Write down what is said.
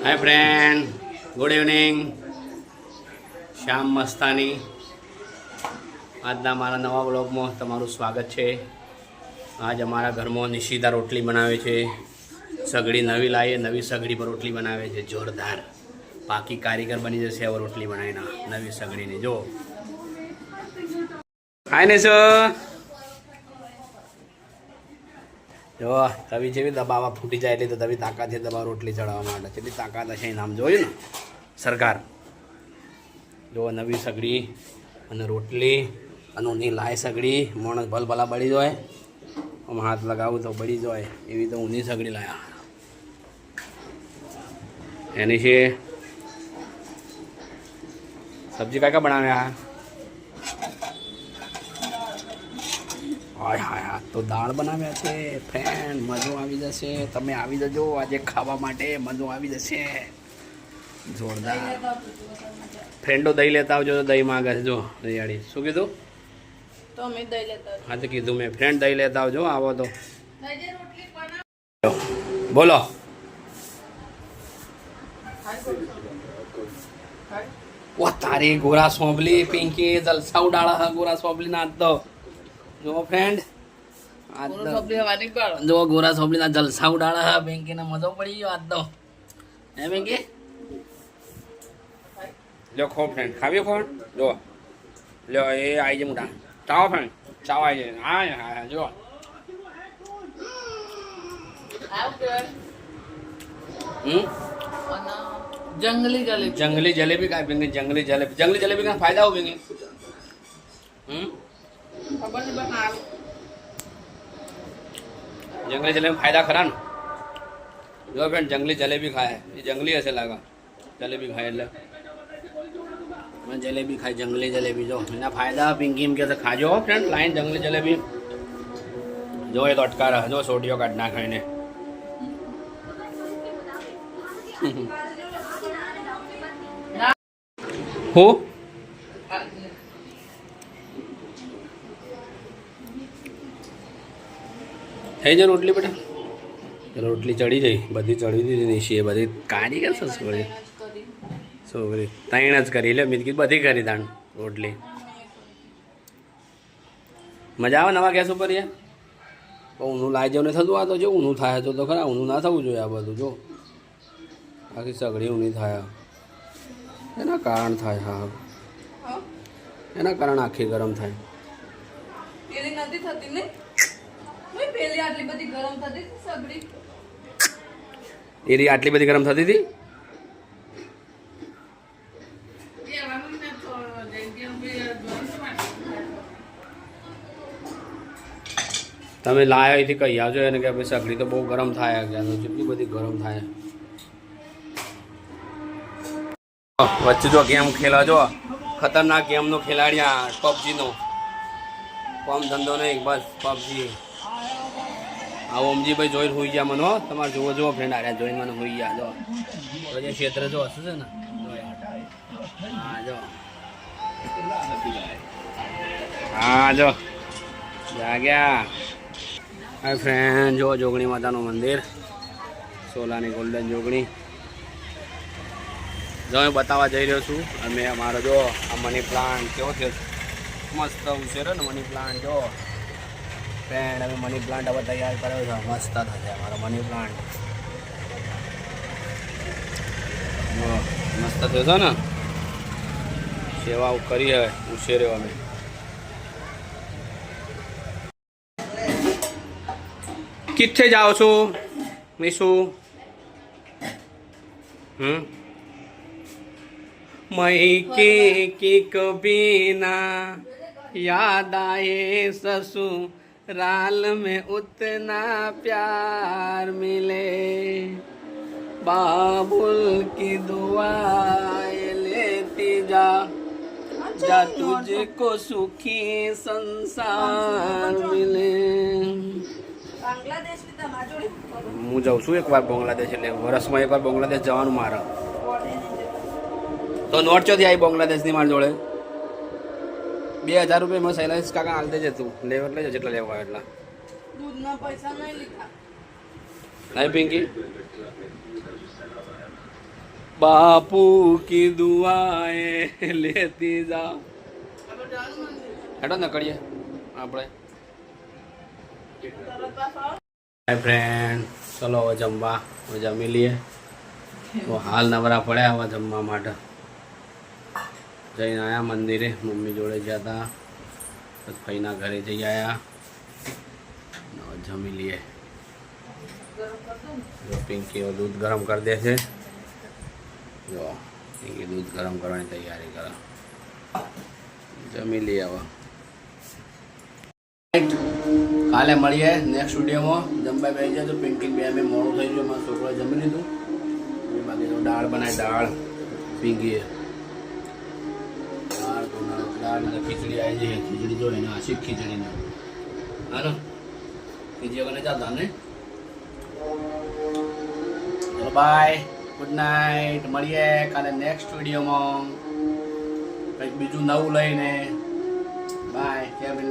હાય friend, good evening. Shyam Mastani આજના મારા નવા બ્લોગમાં તમારું સ્વાગત છે. આજ અમારા ઘરમાં નિશિતા રોટલી બનાવે છે. સગડી નવી લાવીએ, નવી સગડી પર રોટલી બનાવે છે. જોરદાર પાકી કારીગર બની જશે હવે રોટલી બનાવીને નવી સગડીની. જો હાય ને સર, જો તવી જેવી દબાવવા ફૂટી જાય એટલે તો તવી તાકાત છે દબાવ રોટલી ચડાવવા માટે. કેટલી તાકાત હશે એ નામ જોયું ને સરકાર. જો નવી સગડી અને રોટલી અને ઊની લાય સગડી માણસ ભલભલા બળી જાય. આમ હાથ લગાવું તો બળી જાય એવી તો ઊની સગડી લાયા. એની છે સબ્જી કાંઈ કાંઈ બનાવ્યા. હાય હાય હા, તો દાળ બનાવ્યા છે ફ્રેન્ડ. મજો આવી જશે, તમે આવી જજો આજે ખાવા માટે. મજો આવી જશે જોરદાર. ફ્રેન્ડો દહીં લેતા આવજો તો દહીં માગે છે. જો દહીંવાળી શું કીધું? હા તો કીધું મેં, ફ્રેન્ડ દહીં લેતા આવજો. આવો તો બોલો. ઓ તારી ગોરા સોંભલી પિંકી જલસા ઉડાડા. ગોરા સોંભલી ના તો જો ફ્રેન્ડ, જો ગોરા સોંભલી ના જલસા ઉડાડા. પિંકી ને મજો પડી ગયો આજ તો. હે પિંકી લ્યો ખો ફ્રેન્ડ, ખાવ્યો ખો. જો લ્યો એ આવી જાય મોટા. ચાવો ફ્રેન્ડ, ચાવો આવી જાય. હા હા જો जंगली जलेबी काय पिंगी? जंगली जलेबी का फायदा हो पिंगी? जंगली जलेबी फायदा खरा ना. जो फ्रेंड जंगली जलेबी खाए, ये जंगली ऐसे लगा जलेबी खाए એટલે मैं जलेबी खाई. जंगली जलेबी जो एना फायदा पिंकी में कैसे खाजो फ्रेंड. लाइन जंगली जलेबी जो ये तो अटका रहा. जो सोडियो काटना खाने हो થઈ જાય રોટલી બેટા. રોટલી ચડી જઈ, બધી ચડી દીધી નિશી. એ બધી કાઢી કે છોકરી છોકરી ત્રણ જ કરી લે. મીરકી બધી કરી દાણ રોટલી. મજા આવે નવા ગેસ ઉપર યાર. ઊનું લાઈ જવું નહીં થતું. આ તો જો ઊનું થાય તો ખરા. ઊનું ના થવું જોઈએ આ બધું. જો આખી સગડી ઊની થાય એના કારણ થાય. હા એના કારણે આખી ગરમ થાય. એરી આટલી બધી ગરમ થતી હતી. તમે લાયા અહીંથી કહી આવજો એને કે ભાઈ સગડી તો બહુ ગરમ થાય. કેટલી બધી ગરમ થાય. વચ્ચે જો ગેમ ખેલા. જો ખતરનાક ગેમનો ખેલાડીયા પબજીનો. કોમ ધંધો નહીં, બસ પબજી. આ ઓમજીભાઈ જોઈને હોઈ ગયા મને. તમારે જોવો જુઓ ફ્રેન્ડ, આર્યા જોઈને મને હોઈ ગયા. જો જે ક્ષેત્ર જો હશે છે ને. હા જો હા જો જાગ્યા. હાય ફ્રેન્ડ, જો જોગણી માતાનું મંદિર, સોલાની ગોલ્ડન જોગણી. જો હું બતાવવા જઈ રહ્યો છું. અને અમારો જો આ મની પ્લાન્ટ કેવો થયો મસ્ત ઉછેરો ને મની પ્લાન્ટ. જો ફ્રેન્ડ અમે મની પ્લાન્ટ હવે તૈયાર કર્યો છે. મસ્ત થશે અમારો મની પ્લાન્ટ. જો મસ્ત થયો છે ને. સેવા કરી હવે ઉછેર્યો અમે. કિથે જાઓ છો મીશુ? मैके की कभी ना याद आए ससुराल में उतना प्यार मिले. बाबुल की दुआएं लेती जा जा तुझको सुखी संसार मिले. હું જાઉં છું એકવાર બાંગ્લાદેશ. એટલે વર્ષમાં એકવાર બાંગ્લાદેશ જવાનું મારે. તો નોટ ચોથી આવી બાંગ્લાદેશની મારી જોડે 2000 રૂપિયા શૈલેષ કાકા હાલ દેજે. તું લેવ એટલે જેટલા લેવા હોય એટલા. દૂધના પૈસા નહીં લીધા નહીં પિંકી. बापू की दुआएं लेती जा हेडो नकड़िए આપણે हाय फ्रेंड चलो હવે જમવા જમી લઈએ તો હાલ નવરા પડ્યા હવે જમવા માટે જઈને આયા મંદિરે મમ્મી જોડે ગયા હતા પછી ફઈના ઘરે જઈ આયા જમી લઈએ જો પિંકી दूध गरम कर दे છે જો પિંકી दूध गरम કરવાની તૈયારી કરે જમી લઈએ હવે કાલે મળીએ નેક્સ્ટ વિડીયોમાં જમવા બેસી જાય તો પિંકી બે મેં મોડું થઈ ગયું મારા છોકરાએ જમી લીધું બાકી તો દાળ બનાવી દાળ પિંકીએ દાળ ખીચડી આવી જઈએ ખીચડી જો એને આશી ખીચડીને હા ને ખીચડી વગર જતા ને ચલો બાય ગુડ નાઇટ મળીએ કાલે નેક્સ્ટ વિડીયોમાં કંઈક બીજું નવું લઈને બાય કેમ